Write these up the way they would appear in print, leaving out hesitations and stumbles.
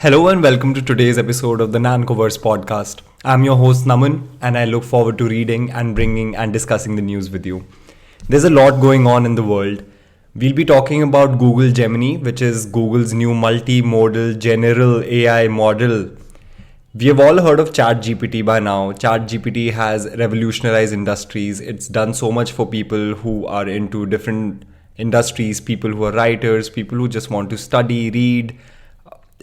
Hello and welcome to today's episode of the NancoVerse podcast. I'm your host Naman and I look forward to reading and bringing and discussing the news with you. There's a lot going on in the world. We'll be talking about Google Gemini, which is Google's new multimodal general AI model. We have all heard of ChatGPT by now. ChatGPT has revolutionized industries. It's done so much for people who are into different industries, people who are writers, people who just want to study, read.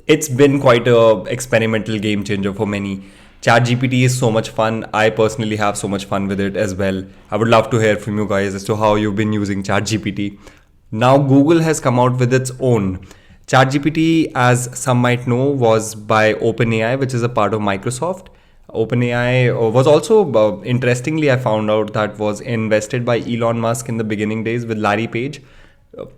It's been quite a experimental game changer for many. ChatGPT is so much fun. I personally have so much fun with it as well. I would love to hear from you guys as to how you've been using ChatGPT. Now Google has come out with its own. ChatGPT, as some might know, was by OpenAI, which is a part of Microsoft. OpenAI was also, interestingly, I found out that was invested by Elon Musk in the beginning days with Larry Page.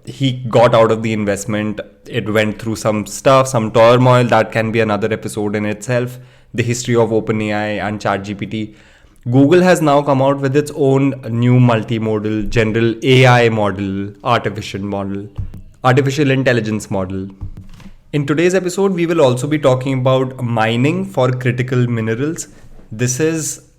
He got out of the investment. It went through some stuff, some turmoil. That can be another episode in itself. The history of OpenAI and ChatGPT. Google has now come out with its own new multimodal general AI model, artificial intelligence model. In today's episode, we will also be talking about mining for critical minerals. This is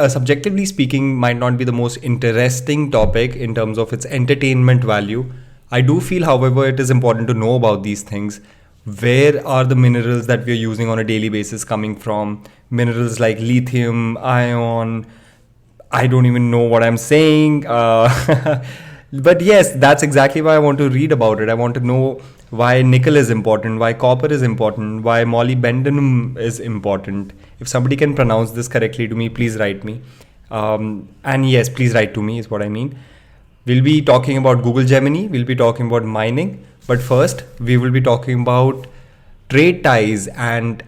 subjectively speaking, might not be the most interesting topic in terms of its entertainment value. I do feel, however, it is important to know about these things. Where are the minerals that we are using on a daily basis coming from? Minerals like lithium, iron. I don't even know what I'm saying. But yes, that's exactly why I want to read about it. I want to know why nickel is important, why copper is important, why molybdenum is important. If somebody can pronounce this correctly to me, please write me. And yes, please write to me is what I mean. We'll be talking about Google Gemini. We'll be talking about mining. But first, we will be talking about trade ties and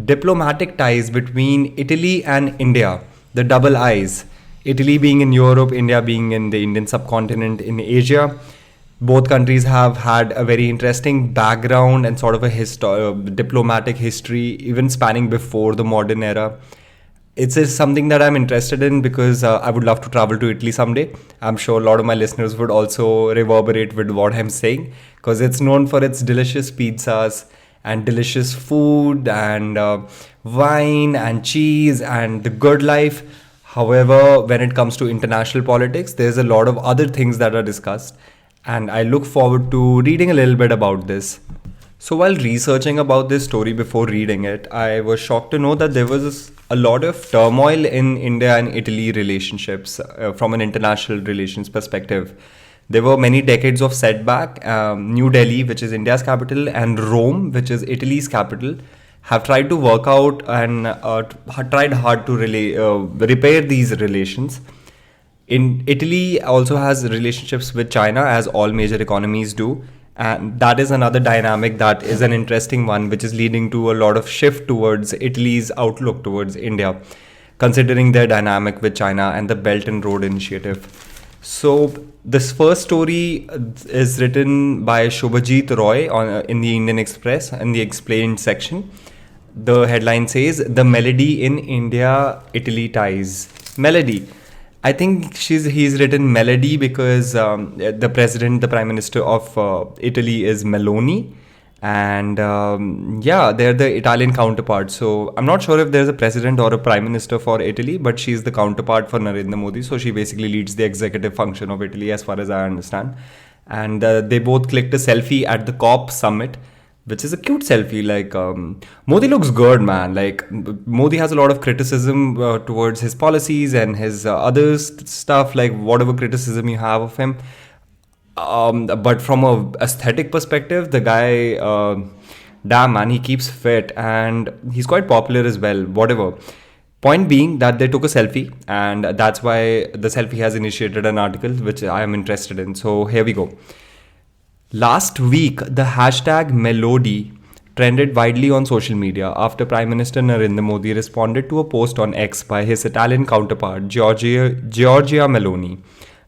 diplomatic ties between Italy and India. The double I's. Italy being in Europe, India being in the Indian subcontinent in Asia. Both countries have had a very interesting background and sort of a diplomatic history, even spanning before the modern era. It's something that I'm interested in because I would love to travel to Italy someday. I'm sure a lot of my listeners would also reverberate with what I'm saying because it's known for its delicious pizzas and delicious food and wine and cheese and the good life. However, when it comes to international politics, there's a lot of other things that are discussed. And I look forward to reading a little bit about this. So while researching about this story before reading it, I was shocked to know that there was a lot of turmoil in India and Italy relationships from an international relations perspective. There were many decades of setback. New Delhi, which is India's capital, and Rome, which is Italy's capital, have tried to work out and tried hard to repair these relations. In Italy also has relationships with China, as all major economies do. And that is another dynamic that is an interesting one, which is leading to a lot of shift towards Italy's outlook towards India, considering their dynamic with China and the Belt and Road Initiative. So this first story is written by Shubhajit Roy in the Indian Express in the explained section. The headline says, "The melody in India-Italy ties." Melody. I think he's written melody because the prime minister of Italy is Meloni. And they're the Italian counterpart. So I'm not sure if there's a president or a prime minister for Italy, but she's the counterpart for Narendra Modi. So she basically leads the executive function of Italy as far as I understand. And they both clicked a selfie at the COP summit, which is a cute selfie. Like Modi looks good, man. Like Modi has a lot of criticism towards his policies and his other stuff, like whatever criticism you have of him. But from a aesthetic perspective, the guy, damn man, he keeps fit and he's quite popular as well. Whatever. Point being that they took a selfie, and that's why the selfie has initiated an article which I am interested in. So here we go. Last week, the hashtag Melody trended widely on social media after Prime Minister Narendra Modi responded to a post on X by his Italian counterpart, Giorgia Meloni.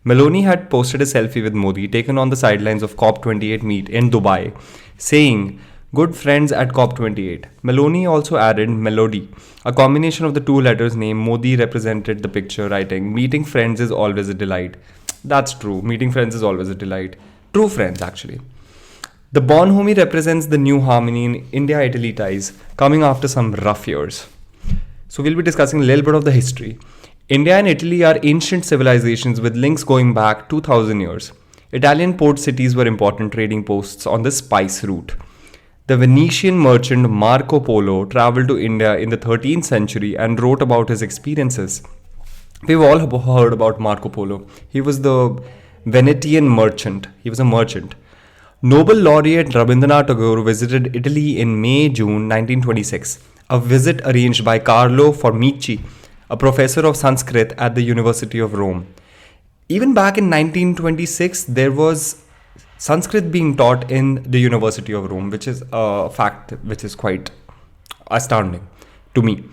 Meloni had posted a selfie with Modi taken on the sidelines of COP28 meet in Dubai, saying, "Good friends at COP28." Meloni also added Melody, a combination of the two letters name Modi represented the picture, writing, "Meeting friends is always a delight." That's true. Meeting friends is always a delight. True friends, actually. The bonhomie represents the new harmony in India-Italy ties, coming after some rough years. So we'll be discussing a little bit of the history. India and Italy are ancient civilizations with links going back 2000 years. Italian port cities were important trading posts on the spice route. The Venetian merchant Marco Polo traveled to India in the 13th century and wrote about his experiences. We've all heard about Marco Polo. He was the Venetian merchant. He was a merchant. Nobel laureate Rabindranath Tagore visited Italy in May-June 1926, a visit arranged by Carlo Formici, a professor of Sanskrit at the University of Rome. Even back in 1926, there was Sanskrit being taught in the University of Rome, which is a fact which is quite astounding to me.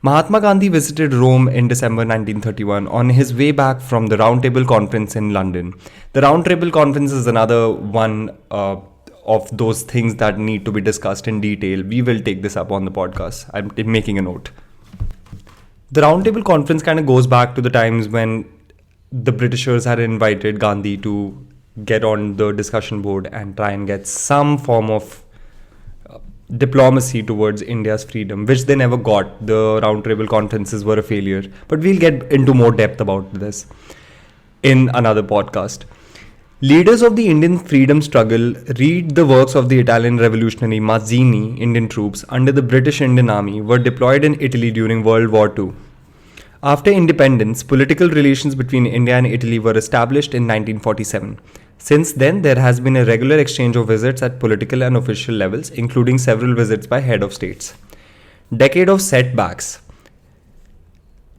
Mahatma Gandhi visited Rome in December 1931 on his way back from the Round Table Conference in London. The Round Table Conference is another one of those things that need to be discussed in detail. We will take this up on the podcast. I'm making a note. The Round Table Conference kind of goes back to the times when the Britishers had invited Gandhi to get on the discussion board and try and get some form of diplomacy towards India's freedom, which they never got. The Round Table Conferences were a failure. But we'll get into more depth about this in another podcast. Leaders of the Indian freedom struggle read the works of the Italian revolutionary Mazzini. Indian troops under the British Indian Army were deployed in Italy during World War II. After independence, political relations between India and Italy were established in 1947. Since then, there has been a regular exchange of visits at political and official levels, including several visits by head of states. Decade of setbacks.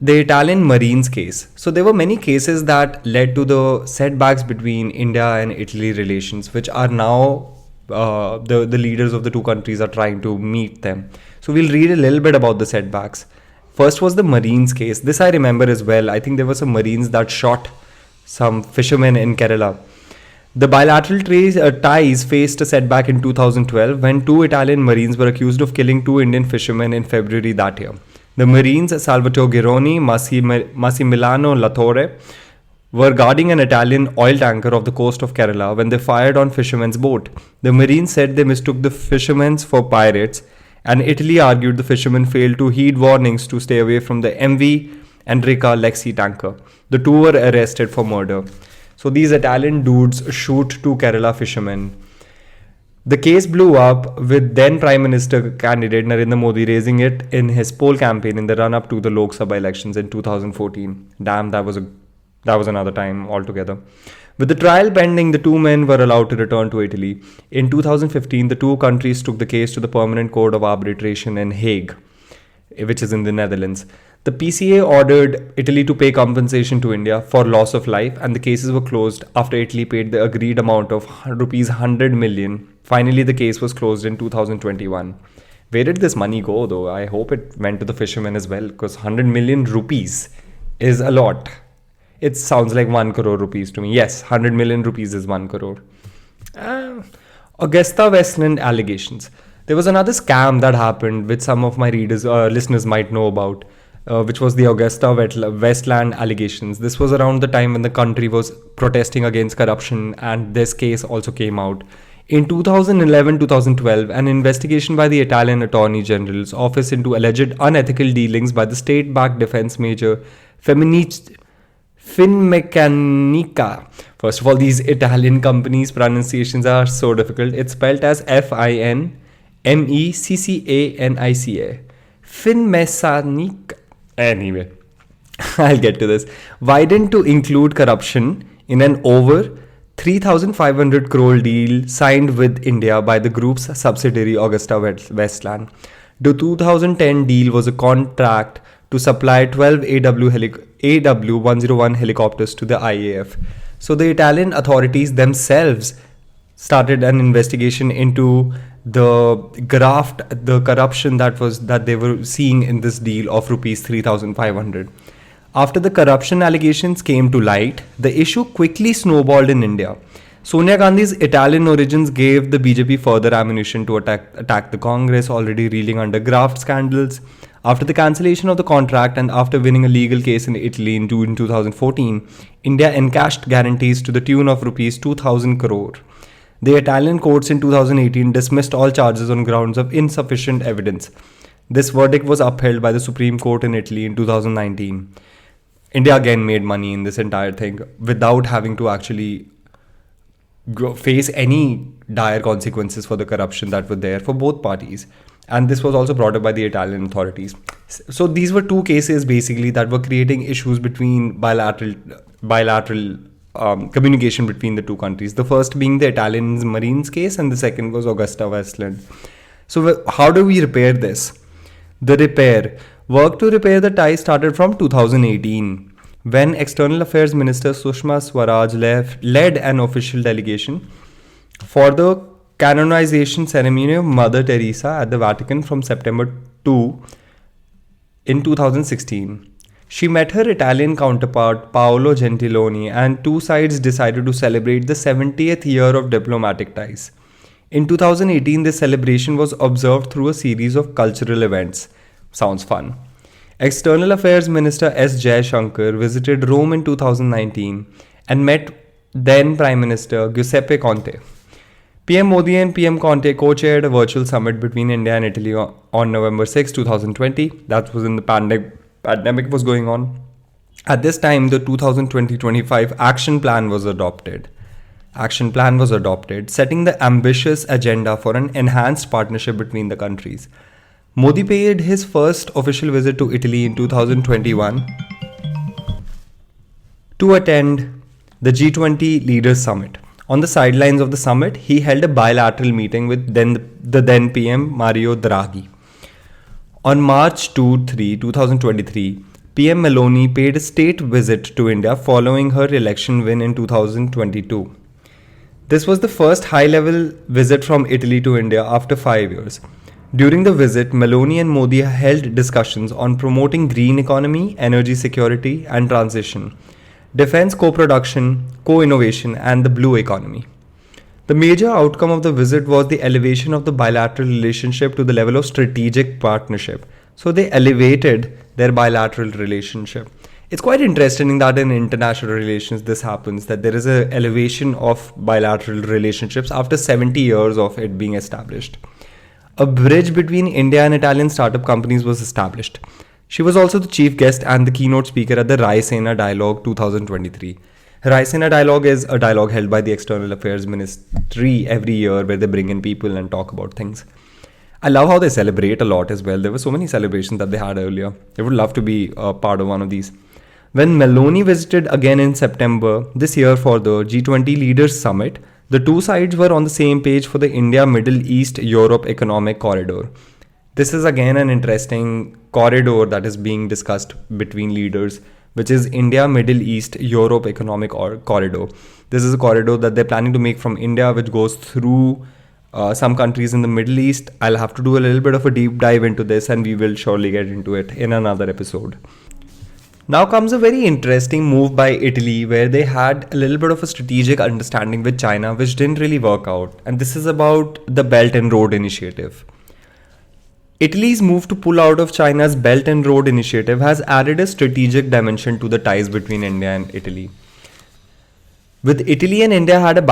The Italian Marines case. So there were many cases that led to the setbacks between India and Italy relations, which are now the leaders of the two countries are trying to meet them. So we'll read a little bit about the setbacks. First was the Marines case. This I remember as well. I think there were some Marines that shot some fishermen in Kerala. The bilateral ties faced a setback in 2012 when two Italian Marines were accused of killing two Indian fishermen in February that year. The Marines Salvatore Gironi, Massimiliano Latorre, were guarding an Italian oil tanker off the coast of Kerala when they fired on fishermen's boat. The Marines said they mistook the fishermen for pirates, and Italy argued the fishermen failed to heed warnings to stay away from the MV Enrica Lexi tanker. The two were arrested for murder. So these Italian dudes shoot two Kerala fishermen. The case blew up with then Prime Minister candidate Narendra Modi raising it in his poll campaign in the run-up to the Lok Sabha elections in 2014. Damn, that was another time altogether. With the trial pending, the two men were allowed to return to Italy. In 2015, the two countries took the case to the Permanent Court of Arbitration in Hague, which is in the Netherlands. The PCA ordered Italy to pay compensation to India for loss of life, and the cases were closed after Italy paid the agreed amount of rupees 100 million. Finally, the case was closed in 2021. Where did this money go though? I hope it went to the fishermen as well, because 100 million rupees is a lot. It sounds like 1 crore rupees to me. Yes, 100 million rupees is 1 crore. Augusta Westland allegations. There was another scam that happened, which some of my listeners might know about, which was the Augusta Westland allegations. This was around the time when the country was protesting against corruption, and this case also came out. In 2011-2012, an investigation by the Italian Attorney General's office into alleged unethical dealings by the state-backed defense major Finmeccanica. First of all, these Italian companies' pronunciations are so difficult. It's spelled as Finmeccanica. Finmeccanica. Anyway, I'll get to this. Widened to include corruption in an over 3,500 crore deal signed with India by the group's subsidiary Augusta Westland. The 2010 deal was a contract to supply 12 AW101 helicopters to the IAF. So the Italian authorities themselves started an investigation into the corruption that they were seeing in this deal of rupees 3,500. After the corruption allegations came to light, the issue quickly snowballed in India. Sonia Gandhi's Italian origins gave the BJP further ammunition to attack the Congress, already reeling under graft scandals. After the cancellation of the contract and after winning a legal case in Italy in June 2014, India encashed guarantees to the tune of rupees 2,000 crore. The Italian courts in 2018 dismissed all charges on grounds of insufficient evidence. This verdict was upheld by the Supreme Court in Italy in 2019. India again made money in this entire thing without having to actually face any dire consequences for the corruption that were there for both parties. And this was also brought up by the Italian authorities. So these were two cases basically that were creating issues between bilateral communication between the two countries. The first being the Italian Marines case, and the second was Augusta Westland. So how do we repair this? The work to repair the ties started from 2018, when External Affairs Minister Sushma Swaraj led an official delegation for the canonization ceremony of Mother Teresa at the Vatican from September 2 in 2016. She met her Italian counterpart Paolo Gentiloni, and two sides decided to celebrate the 70th year of diplomatic ties. In 2018, this celebration was observed through a series of cultural events. Sounds fun. External Affairs Minister S. Jaishankar visited Rome in 2019 and met then Prime Minister Giuseppe Conte. PM Modi and PM Conte co-chaired a virtual summit between India and Italy on November 6, 2020. That was when the pandemic was going on. At this time, the 2020-25 action plan was adopted. Setting the ambitious agenda for an enhanced partnership between the countries. Modi paid his first official visit to Italy in 2021 to attend the G20 Leaders Summit. On the sidelines of the summit, he held a bilateral meeting with the then PM Mario Draghi. On March 2-3, 2023, PM Meloni paid a state visit to India following her election win in 2022. This was the first high-level visit from Italy to India after 5 years. During the visit, Meloni and Modi held discussions on promoting green economy, energy security and transition, defense co-production, co-innovation and the blue economy. The major outcome of the visit was the elevation of the bilateral relationship to the level of strategic partnership. So they elevated their bilateral relationship. It's quite interesting that in international relations this happens, that there is an elevation of bilateral relationships after 70 years of it being established. A bridge between India and Italian startup companies was established. She was also the chief guest and the keynote speaker at the Raisena Dialogue 2023. Raisena Dialogue is a dialogue held by the External Affairs Ministry every year where they bring in people and talk about things. I love how they celebrate a lot as well. There were so many celebrations that they had earlier. I would love to be a part of one of these. When Meloni visited again in September this year for the G20 Leaders Summit, the two sides were on the same page for the India-Middle East-Europe Economic Corridor. This is again an interesting corridor that is being discussed between leaders, which is India-Middle East-Europe Economic Corridor. This is a corridor that they're planning to make from India, which goes through some countries in the Middle East. I'll have to do a little bit of a deep dive into this, and we will surely get into it in another episode. Now comes a very interesting move by Italy, where they had a little bit of a strategic understanding with China, which didn't really work out. And this is about the Belt and Road Initiative. Italy's move to pull out of China's Belt and Road Initiative has added a strategic dimension to the ties between India and Italy. India had a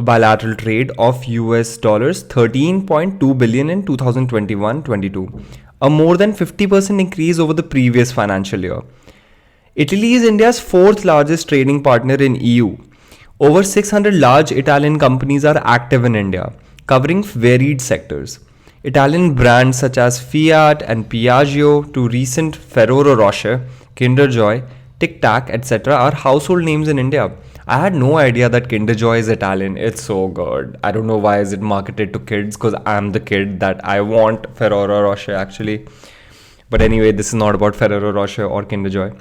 bilateral trade of US dollars 13.2 billion in 2021-22. A more than 50% increase over the previous financial year. Italy is India's fourth largest trading partner in EU. Over 600 large Italian companies are active in India, covering varied sectors. Italian brands such as Fiat and Piaggio to recent Ferrero Rocher, Kinder Joy, Tic Tac, etc. are household names in India. I had no idea that Kinder Joy is Italian. It's so good. I don't know why is it marketed to kids, because I'm the kid that I want Ferrero Rocher actually. But anyway, this is not about Ferrero Rocher or Kinder Joy.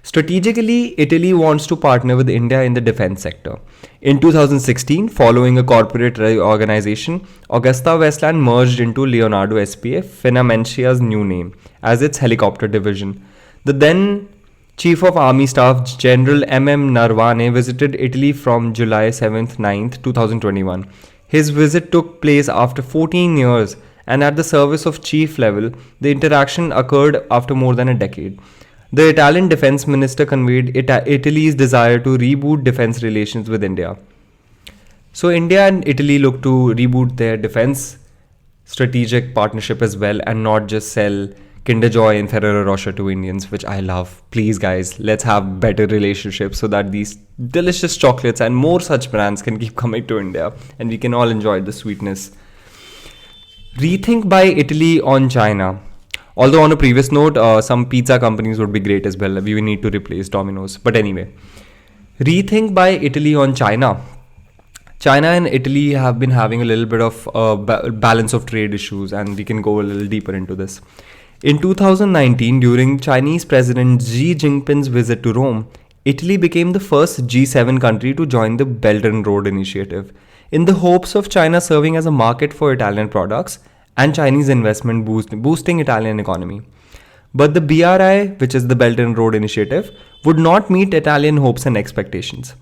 Strategically, Italy wants to partner with India in the defense sector. In 2016, following a corporate reorganization, Augusta Westland merged into Leonardo SPA, Finamencia's new name, as its helicopter division. The then Chief of Army Staff General M.M. Narwane visited Italy from July 7th-9th, 2021. His visit took place after 14 years, and at the service of chief level, the interaction occurred after more than a decade. The Italian defense minister conveyed Italy's desire to reboot defense relations with India. So India and Italy look to reboot their defense strategic partnership as well, and not just sell Kinder Joy and Ferrero Rocher to Indians, which I love. Please, guys, let's have better relationships so that these delicious chocolates and more such brands can keep coming to India and we can all enjoy the sweetness. Rethink by Italy on China. Although on a previous note, some pizza companies would be great as well. We need to replace Domino's. But anyway, rethink by Italy on China. China and Italy have been having a little bit of balance of trade issues, and we can go a little deeper into this. In 2019, during Chinese President Xi Jinping's visit to Rome, Italy became the first G7 country to join the Belt and Road Initiative, in the hopes of China serving as a market for Italian products and Chinese investment boosting Italian economy. But the BRI, which is the Belt and Road Initiative, would not meet Italian hopes and expectations.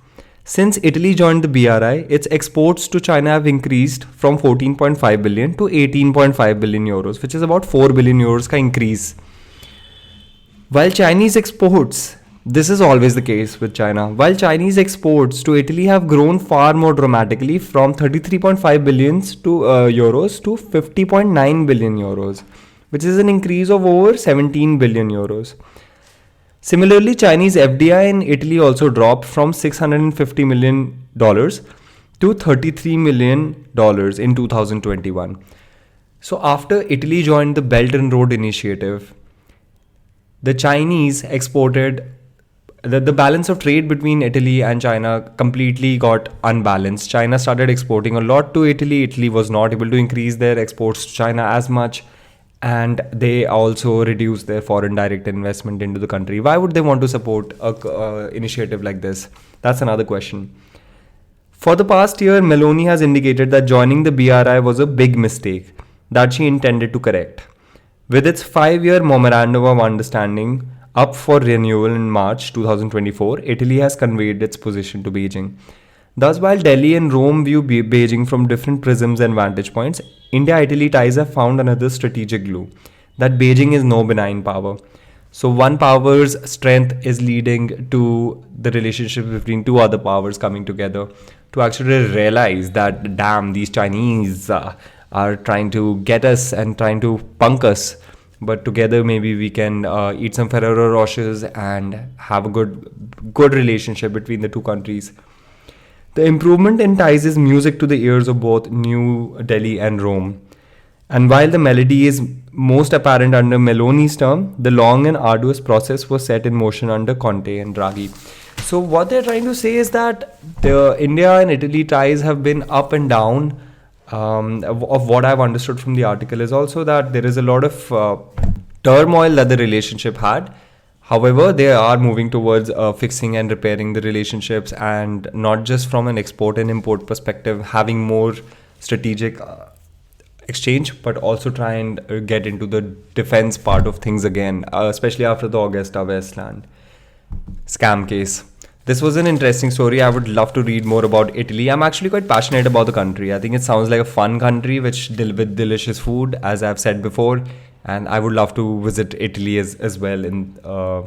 Since Italy joined the BRI, its exports to China have increased from 14.5 billion to 18.5 billion euros, which is about 4 billion euros ka increase. While Chinese exports, this is always the case with China, while Chinese exports to Italy have grown far more dramatically from 33.5 billion euros to 50.9 billion euros, which is an increase of over 17 billion euros. Similarly, Chinese FDI in Italy also dropped from $650 million to $33 million in 2021. So after Italy joined the Belt and Road Initiative, the Chinese exported, the balance of trade between Italy and China completely got unbalanced. China started exporting a lot to Italy. Italy was not able to increase their exports to China as much. And they also reduce their foreign direct investment into the country. Why would they want to support a initiative like this? That's another question. For the past year, Meloni has indicated that joining the BRI was a big mistake that she intended to correct. With its 5-year memorandum of understanding up for renewal in March 2024, Italy has conveyed its position to Beijing. Thus, while Delhi and Rome view Beijing from different prisms and vantage points, India-Italy ties have found another strategic glue, that Beijing is no benign power. So one power's strength is leading to the relationship between two other powers coming together to actually realize that, damn, these Chinese are trying to get us and trying to punk us. But together maybe we can eat some Ferrero Rochers and have a good relationship between the two countries. The improvement in ties is music to the ears of both New Delhi and Rome. And while the melody is most apparent under Meloni's term, the long and arduous process was set in motion under Conte and Draghi. So what they're trying to say is that the India and Italy ties have been up and down. Of what I've understood from the article is also that there is a lot of turmoil that the relationship had. However, they are moving towards fixing and repairing the relationships, and not just from an export and import perspective, having more strategic exchange, but also try and get into the defense part of things again, especially after the Augusta Westland scam case. This was an interesting story. I would love to read more about Italy. I'm actually quite passionate about the country. I think it sounds like a fun country with delicious food, as I've said before. And I would love to visit Italy as well in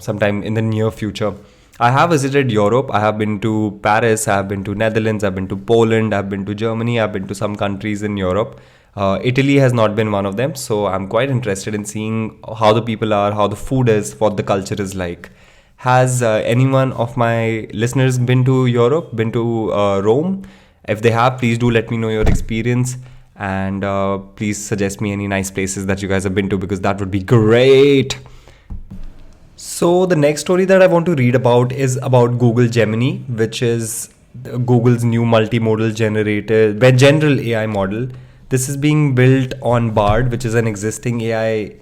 sometime in the near future. I have visited Europe. I have been to Paris. I have been to Netherlands. I've been to Poland. I've been to Germany. I've been to some countries in Europe. Italy has not been one of them. So I'm quite interested in seeing how the people are, how the food is, what the culture is like. Has anyone of my listeners been to Europe, been to Rome? If they have, please do let me know your experience. And please suggest me any nice places that you guys have been to, because that would be great. So the next story that I want to read about is about Google Gemini, which is Google's new multimodal general AI model. This is being built on Bard, which is an existing AI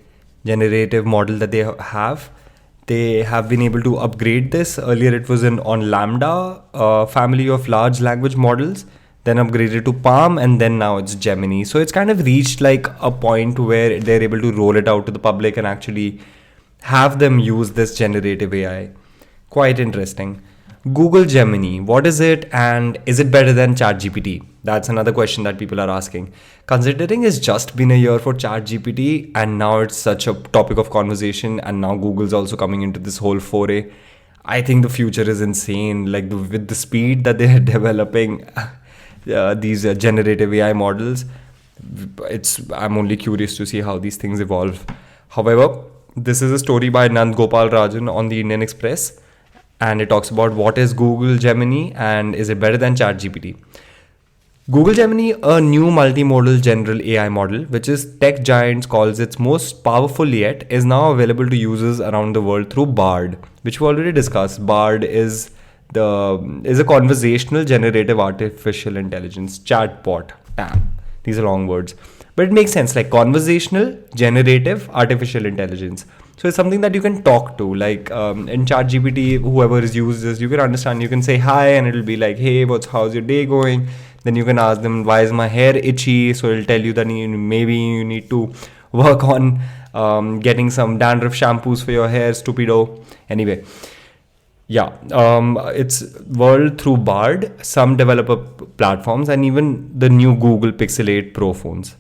generative model that they have. They have been able to upgrade this. Earlier it was on Lambda, family of large language models, then upgraded to Palm, and then now it's Gemini. So it's kind of reached like a point where they're able to roll it out to the public and actually have them use this generative AI. Quite interesting. Google Gemini, what is it and is it better than ChatGPT? That's another question that people are asking. Considering it's just been a year for ChatGPT and now it's such a topic of conversation and now Google's also coming into this whole foray, I think the future is insane. Like with the speed that they are developing these generative AI models, I'm only curious to see how these things evolve. However, this is a story by Rajan on the Indian Express, and it talks about what is Google Gemini and is it better than ChatGPT. Google Gemini, a new multimodal general AI model, which is tech giants calls its most powerful yet, is now available to users around the world through Bard, which we already discussed. Bard is a conversational generative artificial intelligence chatbot. Damn, these are long words, but it makes sense. Like conversational generative artificial intelligence. So it's something that you can talk to, like in ChatGPT, whoever is used this, you can understand, you can say hi and it'll be like, hey, how's your day going? Then you can ask them, why is my hair itchy? So it'll tell you that maybe you need to work on getting some dandruff shampoos for your hair, stupido. Anyway, yeah, it's world through Bard, some developer platforms, and even the new Google Pixel 8 Pro phones.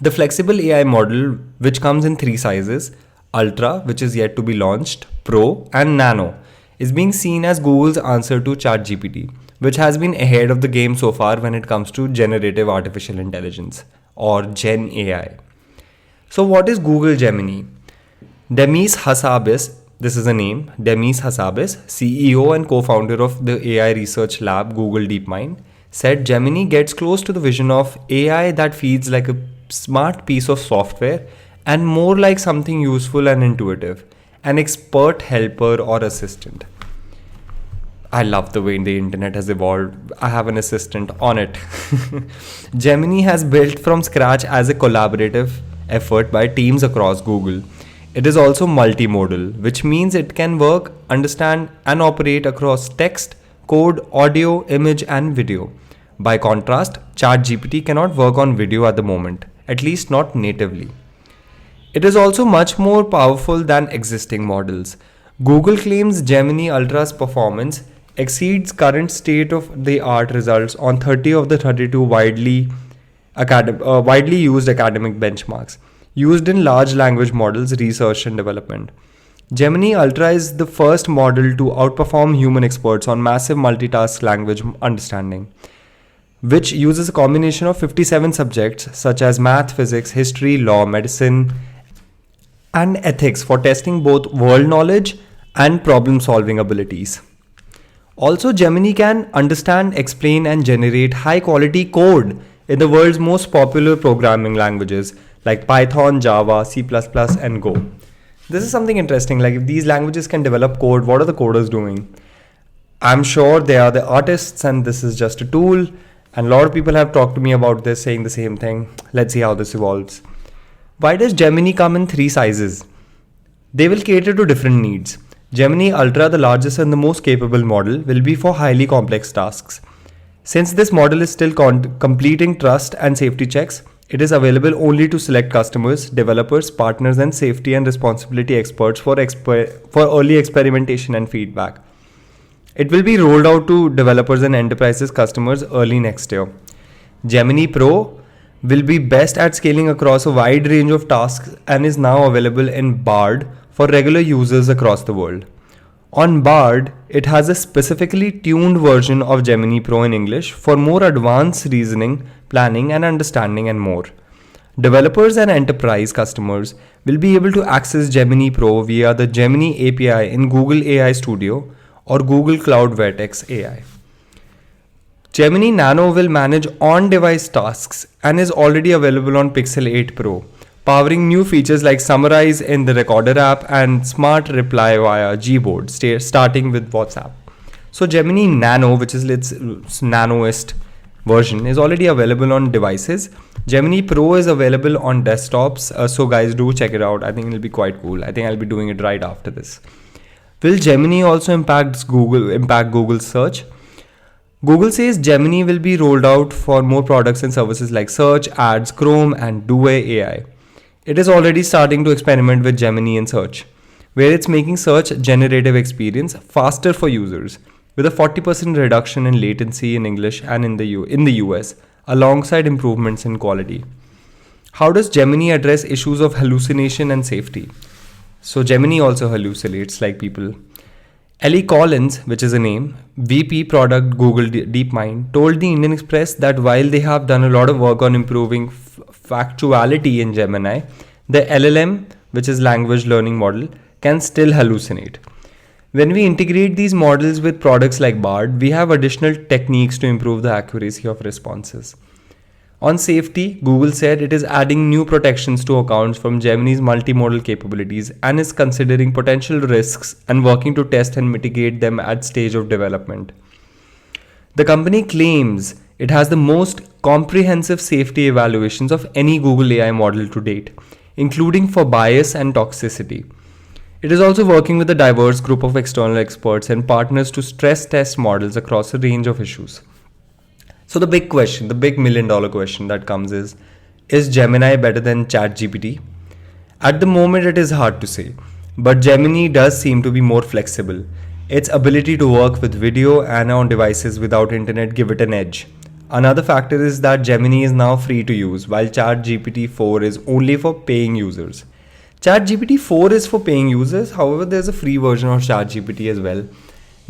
The flexible AI model, which comes in three sizes, Ultra, which is yet to be launched, Pro, and Nano, is being seen as Google's answer to ChatGPT, which has been ahead of the game so far when it comes to generative artificial intelligence, or Gen AI. So what is Google Gemini? Demis Hassabis, this is a name, Demis Hassabis, CEO and co-founder of the AI research lab Google DeepMind, said Gemini gets close to the vision of AI that feels like a smart piece of software and more like something useful and intuitive, an expert helper or assistant. I love the way the internet has evolved. I have an assistant on it. Gemini has built from scratch as a collaborative effort by teams across Google. It is also multimodal, which means it can work, understand, and operate across text, code, audio, image, and video. By contrast, ChatGPT cannot work on video at the moment, at least not natively. It is also much more powerful than existing models. Google claims Gemini Ultra's performance exceeds current state-of-the-art results on 30 of the 32 widely used academic benchmarks used in large language models research and development. Gemini Ultra is the first model to outperform human experts on massive multitask language understanding, which uses a combination of 57 subjects such as math, physics, history, law, medicine, and ethics for testing both world knowledge and problem-solving abilities. Also, Gemini can understand, explain, and generate high-quality code in the world's most popular programming languages like Python, Java, C++, and Go. This is something interesting. Like if these languages can develop code, what are the coders doing? I'm sure they are the artists and this is just a tool. And a lot of people have talked to me about this, saying the same thing. Let's see how this evolves. Why does Gemini come in three sizes? They will cater to different needs. Gemini Ultra, the largest and the most capable model, will be for highly complex tasks. Since this model is still completing trust and safety checks, it is available only to select customers, developers, partners, and safety and responsibility experts for early experimentation and feedback. It will be rolled out to developers and enterprises customers early next year. Gemini Pro will be best at scaling across a wide range of tasks and is now available in Bard for regular users across the world. On Bard, it has a specifically tuned version of Gemini Pro in English for more advanced reasoning, planning, and understanding, and more. Developers and enterprise customers will be able to access Gemini Pro via the Gemini API in Google AI Studio or Google Cloud Vertex AI. Gemini Nano will manage on-device tasks and is already available on Pixel 8 Pro, powering new features like Summarize in the Recorder app and Smart Reply via Gboard, starting with WhatsApp. So Gemini Nano, which is its nanoest version, is already available on devices. Gemini Pro is available on desktops, so guys, do check it out. I think it'll be quite cool. I think I'll be doing it right after this. Will Gemini also impact Google's search? Google says Gemini will be rolled out for more products and services like Search, Ads, Chrome, and Duet AI. It is already starting to experiment with Gemini in Search, where it's making search generative experience faster for users, with a 40% reduction in latency in English and in the US, alongside improvements in quality. How does Gemini address issues of hallucination and safety? So Gemini also hallucinates like people. Ellie Collins, which is a name, VP Product Google DeepMind, told the Indian Express that while they have done a lot of work on improving factuality in Gemini, the LLM, which is language learning model, can still hallucinate. When we integrate these models with products like Bard, we have additional techniques to improve the accuracy of responses. On safety, Google said it is adding new protections to accounts from Gemini's multimodal capabilities and is considering potential risks and working to test and mitigate them at stage of development. The company claims it has the most comprehensive safety evaluations of any Google AI model to date, including for bias and toxicity. It is also working with a diverse group of external experts and partners to stress test models across a range of issues. So the big question, the big $1,000,000 question that comes is Gemini better than ChatGPT? At the moment it is hard to say, but Gemini does seem to be more flexible. Its ability to work with video and on devices without internet give it an edge. Another factor is that Gemini is now free to use, while ChatGPT 4 is only for paying users. ChatGPT 4 is for paying users, however there's a free version of ChatGPT as well.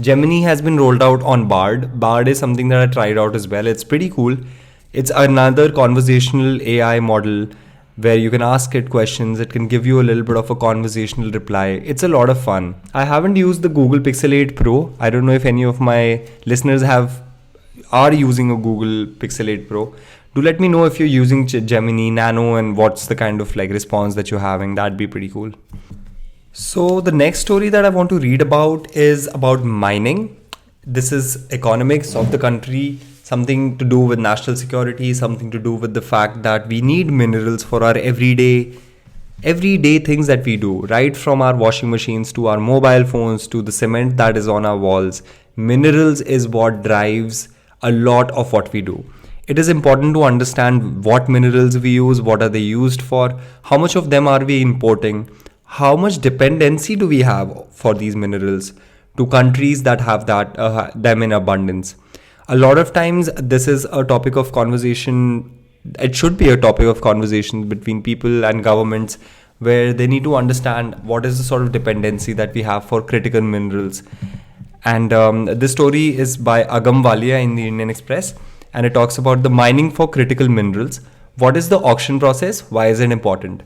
Gemini has been rolled out on Bard. Bard is something that I tried out as well. It's pretty cool. It's another conversational AI model where you can ask it questions. It can give you a little bit of a conversational reply. It's a lot of fun. I haven't used the Google Pixel 8 Pro. I don't know if any of my listeners are using a Google Pixel 8 Pro. Do let me know if you're using Gemini Nano and what's the kind of like response that you're having. That'd be pretty cool. So the next story that I want to read about is about mining. This is economics of the country, something to do with national security, something to do with the fact that we need minerals for our everyday things that we do, right from our washing machines to our mobile phones to the cement that is on our walls. Minerals is what drives a lot of what we do. It is important to understand what minerals we use, what are they used for, how much of them are we importing, how much dependency do we have for these minerals to countries that have them in abundance. A lot of times this is a topic of conversation. It should be a topic of conversation between people and governments, where they need to understand what is the sort of dependency that we have for critical minerals. And this story is by Agam Walia in the Indian Express, and it talks about the mining for critical minerals. What is the auction process? Why is it important?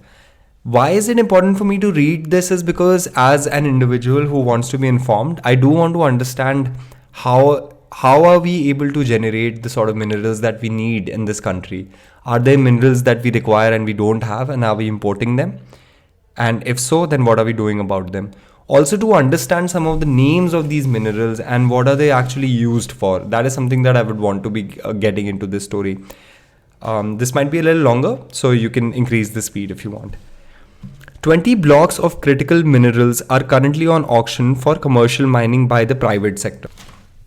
Why is it important for me to read this is because as an individual who wants to be informed, I do want to understand how are we able to generate the sort of minerals that we need in this country? Are there minerals that we require and we don't have, and are we importing them? And if so, then what are we doing about them? Also to understand some of the names of these minerals and what are they actually used for. That is something that I would want to be getting into this story. This might be a little longer, so you can increase the speed if you want. 20 blocks of critical minerals are currently on auction for commercial mining by the private sector.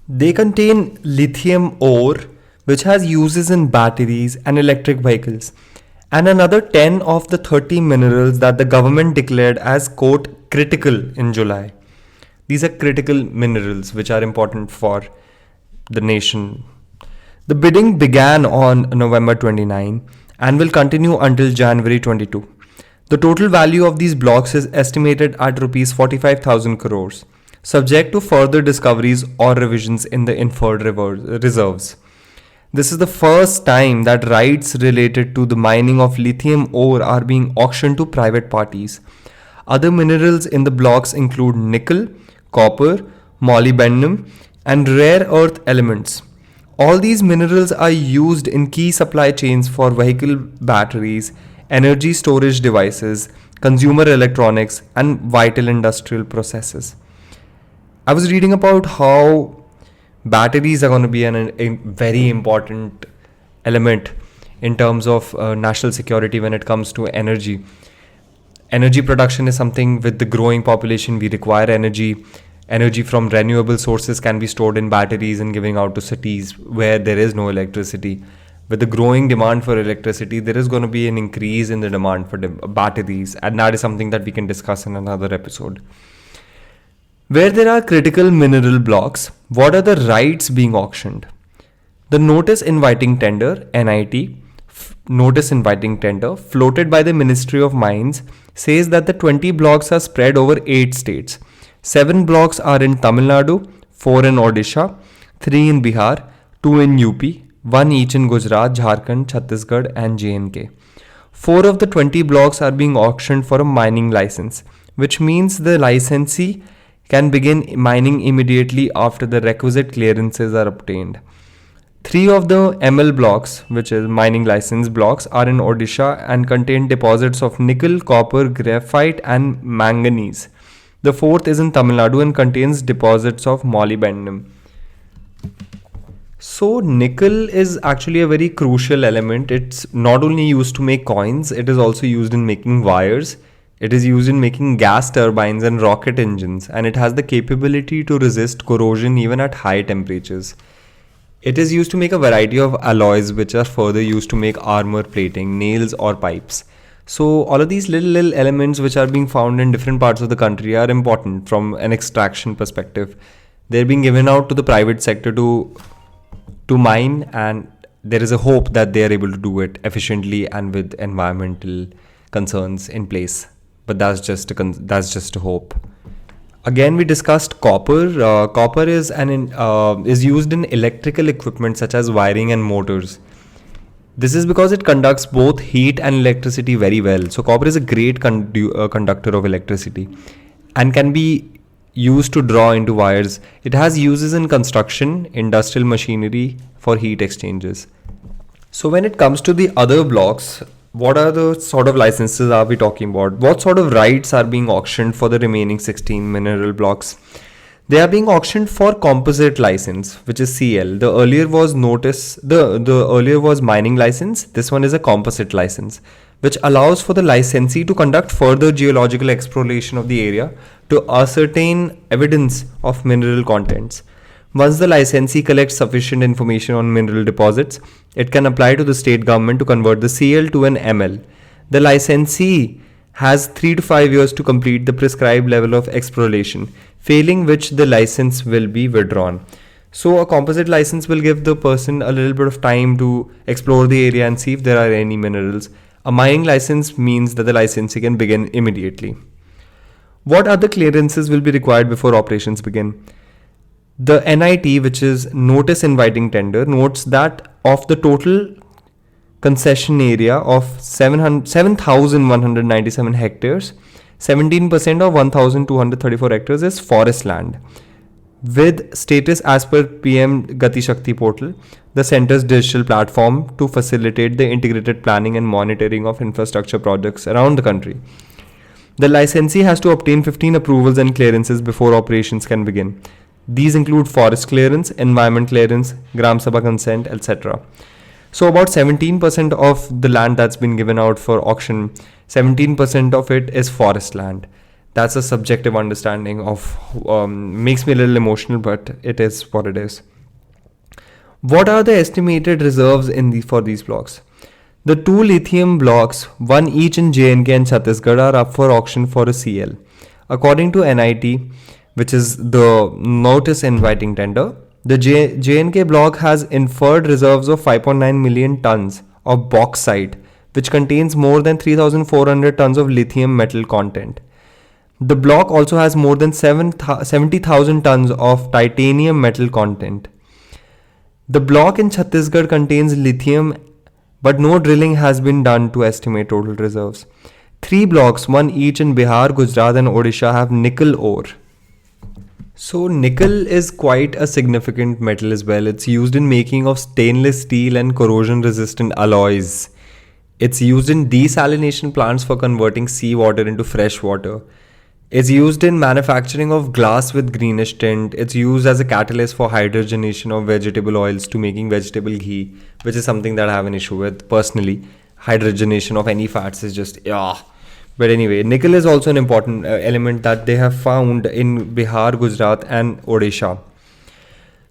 They contain lithium ore, which has uses in batteries and electric vehicles, and another 10 of the 30 minerals that the government declared as, quote, critical in July. These are critical minerals which are important for the nation. The bidding began on November 29 and will continue until January 22. The total value of these blocks is estimated at rupees 45,000 crores, subject to further discoveries or revisions in the inferred reserves. This is the first time that rights related to the mining of lithium ore are being auctioned to private parties. Other minerals in the blocks include nickel, copper, molybdenum, and rare earth elements. All these minerals are used in key supply chains for vehicle batteries, energy storage devices, consumer electronics, and vital industrial processes. I was reading about how batteries are going to be a very important element in terms of national security when it comes to energy. Energy production is something with the growing population. We require energy. Energy from renewable sources can be stored in batteries and giving out to cities where there is no electricity. With the growing demand for electricity, there is going to be an increase in the demand for batteries, and that is something that we can discuss in another episode. Where there are critical mineral blocks, what are the rights being auctioned? The notice inviting tender, NIT, notice inviting tender, floated by the Ministry of Mines, says that the 20 blocks are spread over 8 states. 7 blocks are in Tamil Nadu, 4 in Odisha, 3 in Bihar, 2 in UP, 1 each in Gujarat, Jharkhand, Chhattisgarh, and JNK. 4 of the 20 blocks are being auctioned for a mining license, which means the licensee can begin mining immediately after the requisite clearances are obtained. 3 of the ML blocks, which is mining license blocks, are in Odisha and contain deposits of nickel, copper, graphite, and manganese. The 4th is in Tamil Nadu and contains deposits of molybdenum. So, nickel is actually a very crucial element. It's not only used to make coins, it is also used in making wires. It is used in making gas turbines and rocket engines, and it has the capability to resist corrosion even at high temperatures. It is used to make a variety of alloys which are further used to make armor plating, nails, or pipes. So all of these little elements which are being found in different parts of the country are important from an extraction perspective. They're being given out to the private sector to mine, and there is a hope that they are able to do it efficiently and with environmental concerns in place. But that's just a hope. Again, we discussed copper. Copper is used in electrical equipment such as wiring and motors. This is because it conducts both heat and electricity very well. So copper is a great conductor of electricity and can be used to draw into wires. It has uses in construction, industrial machinery for heat exchanges. So when it comes to the other blocks, what are the sort of licenses are we talking about? What sort of rights are being auctioned for the remaining 16 mineral blocks? They are being auctioned for composite license, which is CL. The earlier was mining license. This one is a composite license, which allows for the licensee to conduct further geological exploration of the area to ascertain evidence of mineral contents. Once the licensee collects sufficient information on mineral deposits, it can apply to the state government to convert the CL to an ML. The licensee has 3 to 5 years to complete the prescribed level of exploration, failing which the license will be withdrawn. So a composite license will give the person a little bit of time to explore the area and see if there are any minerals. A mining license means that the licensee can begin immediately. What other clearances will be required before operations begin? The NIT, which is Notice Inviting Tender, notes that of the total concession area of 7,197 hectares, 17% of 1,234 hectares is forest land. With status as per PM Gati Shakti portal, the center's digital platform to facilitate the integrated planning and monitoring of infrastructure projects around the country. The licensee has to obtain 15 approvals and clearances before operations can begin. These include forest clearance, environment clearance, Gram Sabha consent, etc. So about 17% of the land that's been given out for auction, 17% of it is forest land. That's a subjective understanding of, makes me a little emotional, but it is what it is. What are the estimated reserves for these blocks? The 2 lithium blocks, one each in JNK and Chhattisgarh, are up for auction for a CL. According to NIT, which is the notice inviting tender, the JNK block has inferred reserves of 5.9 million tons of bauxite, which contains more than 3,400 tons of lithium metal content. The block also has more than 70,000 tons of titanium metal content. The block in Chhattisgarh contains lithium, but no drilling has been done to estimate total reserves. 3 blocks, one each in Bihar, Gujarat, and Odisha, have nickel ore. So nickel is quite a significant metal as well. It's used in making of stainless steel and corrosion resistant alloys. It's used in desalination plants for converting seawater into fresh water. It's used in manufacturing of glass with greenish tint. It's used as a catalyst for hydrogenation of vegetable oils to making vegetable ghee, which is something that I have an issue with personally. Hydrogenation of any fats is just, yeah. But anyway, nickel is also an important element that they have found in Bihar, Gujarat, and Odisha.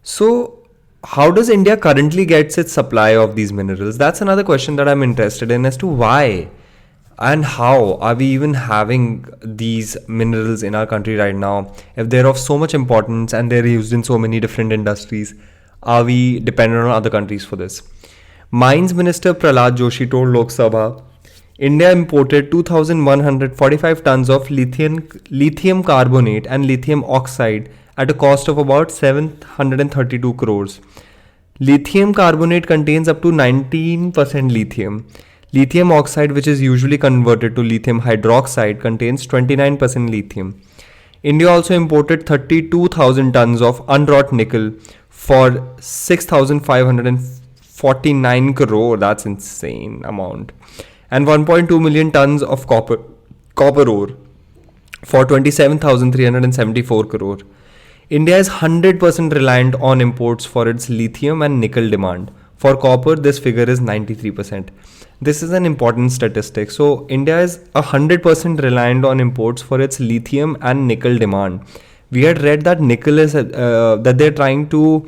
So, how does India currently get its supply of these minerals? That's another question that I'm interested in as to why. And how are we even having these minerals in our country right now? If they're of so much importance and they're used in so many different industries, are we dependent on other countries for this? Mines Minister Prahlad Joshi told Lok Sabha, India imported 2,145 tons of lithium carbonate and lithium oxide at a cost of about 732 crores. Lithium carbonate contains up to 19% lithium. Lithium oxide, which is usually converted to lithium hydroxide, contains 29% lithium. India also imported 32,000 tons of unwrought nickel for 6,549 crore. That's insane amount. And 1.2 million tons of copper ore for 27,374 crore. India is 100% reliant on imports for its lithium and nickel demand. For copper, this figure is 93%. This is an important statistic. So, India is 100% reliant on imports for its lithium and nickel demand. We had read that nickel is that they're trying to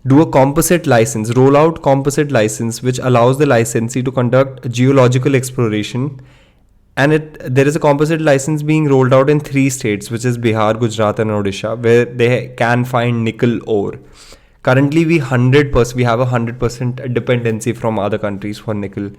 do a composite license, roll out composite license, which allows the licensee to conduct geological exploration. And there is a composite license being rolled out in 3 states, which is Bihar, Gujarat, and Odisha, where they can find nickel ore. Currently, we have a 100% dependency from other countries for nickel.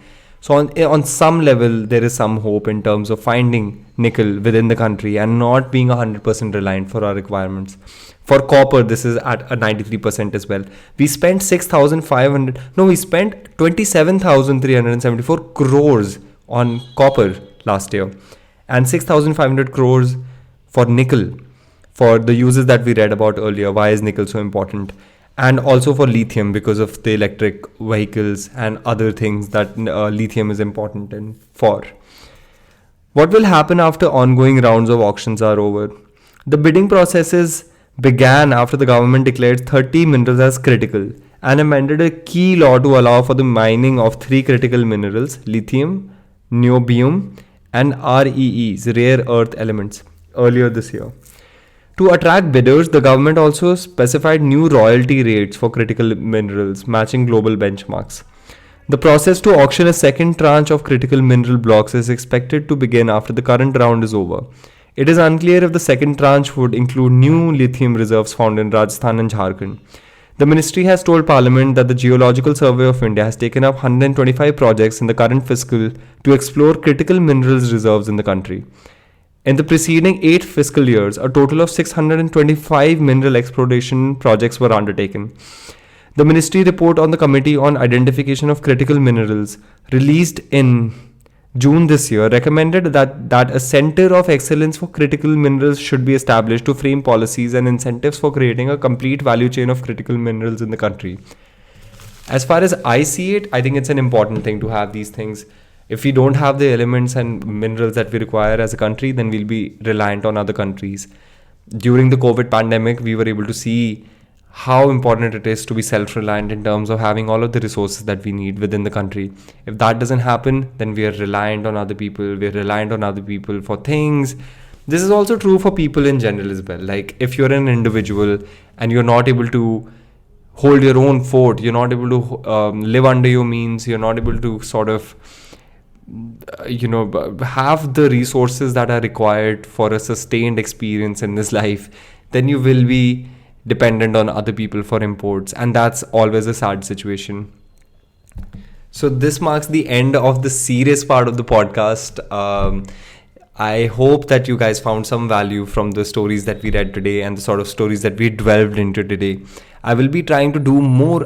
So on some level, there is some hope in terms of finding nickel within the country and not being 100% reliant for our requirements. For copper, this is at a 93% as well. We spent 27,374 crores on copper last year and 6,500 crores for nickel, for the uses that we read about earlier. Why is nickel so important? And also for lithium, because of the electric vehicles and other things that lithium is important for. What will happen after ongoing rounds of auctions are over? The bidding processes began after the government declared 30 minerals as critical and amended a key law to allow for the mining of 3 critical minerals: lithium, niobium, and REEs, rare earth elements, earlier this year. To attract bidders, the government also specified new royalty rates for critical minerals, matching global benchmarks. The process to auction a second tranche of critical mineral blocks is expected to begin after the current round is over. It is unclear if the second tranche would include new lithium reserves found in Rajasthan and Jharkhand. The ministry has told Parliament that the Geological Survey of India has taken up 125 projects in the current fiscal to explore critical minerals reserves in the country. In the preceding 8 fiscal years, a total of 625 mineral exploration projects were undertaken. The ministry report on the Committee on Identification of Critical Minerals, released in June this year, recommended that a center of excellence for critical minerals should be established to frame policies and incentives for creating a complete value chain of critical minerals in the country. As far as I see it, I think it's an important thing to have these things. If we don't have the elements and minerals that we require as a country, then we'll be reliant on other countries. During the COVID pandemic, we were able to see how important it is to be self-reliant in terms of having all of the resources that we need within the country. If that doesn't happen, then we are reliant on other people. We're reliant on other people for things. This is also true for people in general as well. Like if you're an individual and you're not able to hold your own fort, you're not able to live under your means, you're not able to sort of have the resources that are required for a sustained experience in this life, then you will be dependent on other people for imports, and that's always a sad situation. So this marks the end of the serious part of the podcast. I hope that you guys found some value from the stories that we read today and the sort of stories that we delved into today. I will try and do more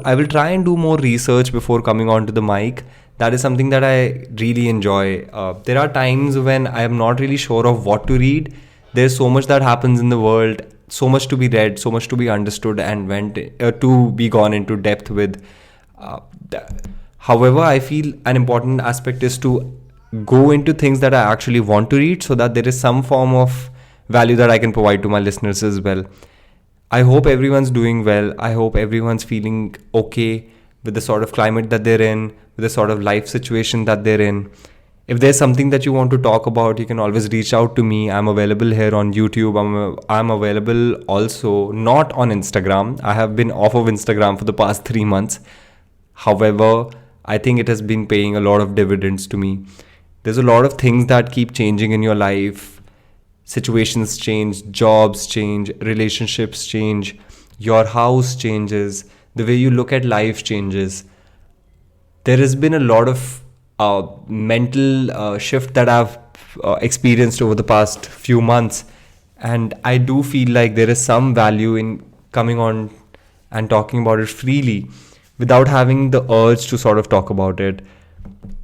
research before coming onto the mic. That is something that I really enjoy. There are times when I am not really sure of what to read. There's so much that happens in the world, so much to be read, so much to be understood and to be gone into depth with. However, I feel an important aspect is to go into things that I actually want to read so that there is some form of value that I can provide to my listeners as well. I hope everyone's doing well. I hope everyone's feeling okay with the sort of climate that they're in, with the sort of life situation that they're in. If there's something that you want to talk about, you can always reach out to me. I'm available here on YouTube. I'm available also not on Instagram. I have been off of Instagram for the past 3 months. However, I think it has been paying a lot of dividends to me. There's a lot of things that keep changing in your life. Situations change, jobs change, relationships change, your house changes, the way you look at life changes. There has been a lot of mental shift that I've experienced over the past few months. And I do feel like there is some value in coming on and talking about it freely without having the urge to sort of talk about it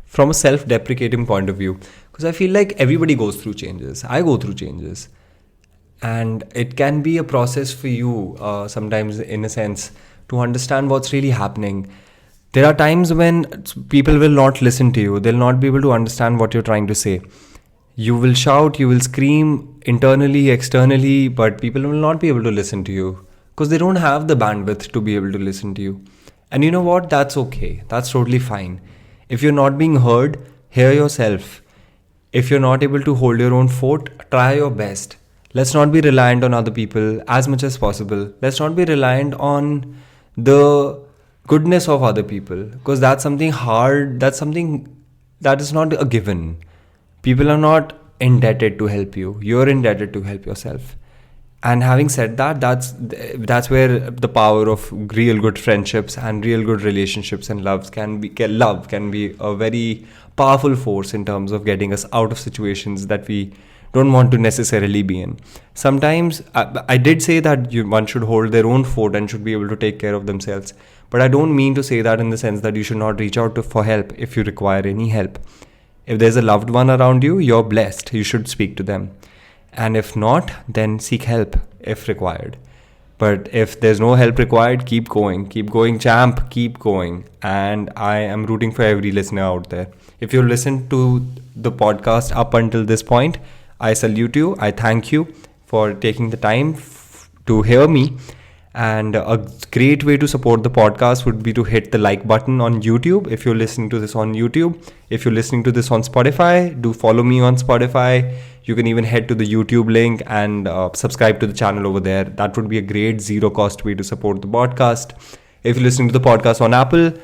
from a self-deprecating point of view. Because I feel like everybody goes through changes. I go through changes. And it can be a process for you sometimes, in a sense, to understand what's really happening. There are times when people will not listen to you. They'll not be able to understand what you're trying to say. You will shout, you will scream internally, externally, but people will not be able to listen to you because they don't have the bandwidth to be able to listen to you. And you know what? That's okay. That's totally fine. If you're not being heard, hear yourself. If you're not able to hold your own fort, try your best. Let's not be reliant on other people as much as possible. Let's not be reliant on the goodness of other people, because that's something hard. That's something that is not a given. People are not indebted to help you. You're indebted to help yourself. And having said that, that's where the power of real good friendships and real good relationships and love can be a very powerful force in terms of getting us out of situations that we don't want to necessarily be in. Sometimes I did say that one should hold their own fort and should be able to take care of themselves. But I don't mean to say that in the sense that you should not reach out for help if you require any help. If there's a loved one around you, you're blessed. You should speak to them. And if not, then seek help if required. But if there's no help required, keep going, champ, keep going. And I am rooting for every listener out there. If you listen to the podcast up until this point, I salute you. I thank you for taking the time to hear me. And a great way to support the podcast would be to hit the like button on YouTube if you're listening to this on YouTube. If you're listening to this on Spotify, do follow me on Spotify. You can even head to the YouTube link and subscribe to the channel over there. That would be a great zero-cost way to support the podcast. If you're listening to the podcast on Apple,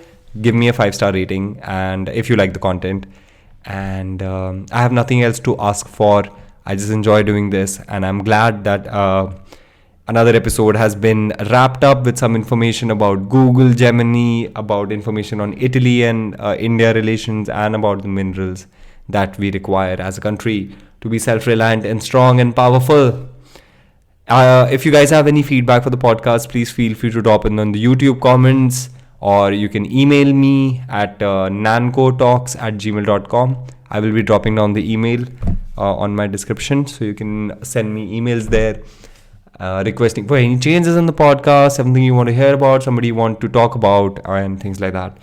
give me a 5-star rating, and if you like the content. And I have nothing else to ask for. I just enjoy doing this, and I'm glad that another episode has been wrapped up with some information about Google, Gemini, about information on Italy and India relations, and about the minerals that we require as a country to be self-reliant and strong and powerful. If you guys have any feedback for the podcast, please feel free to drop in on the YouTube comments, or you can email me at nancotalks@gmail.com. I will be dropping down the email on my description, so you can send me emails there requesting for any changes in the podcast, something you want to hear about, somebody you want to talk about, and things like that.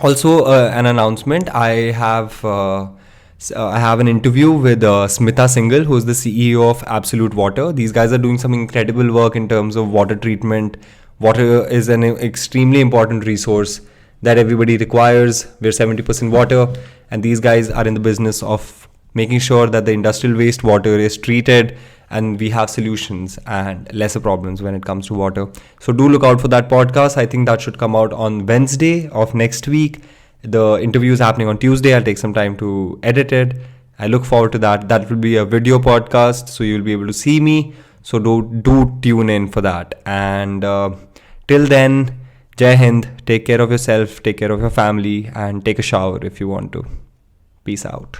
Also, an announcement. I have an interview with Smita Singhal, who is the CEO of Absolute Water. These guys are doing some incredible work in terms of water treatment. Water is an extremely important resource that everybody requires. We're 70% water, and these guys are in the business of making sure that the industrial wastewater is treated and we have solutions and lesser problems when it comes to water. So do look out for that podcast. I think that should come out on Wednesday of next week. The interview is happening on Tuesday. I'll take some time to edit it. I look forward to that. That will be a video podcast, so you'll be able to see me. So do tune in for that. And till then, Jai Hind. Take care of yourself, take care of your family, and take a shower if you want to. Peace out.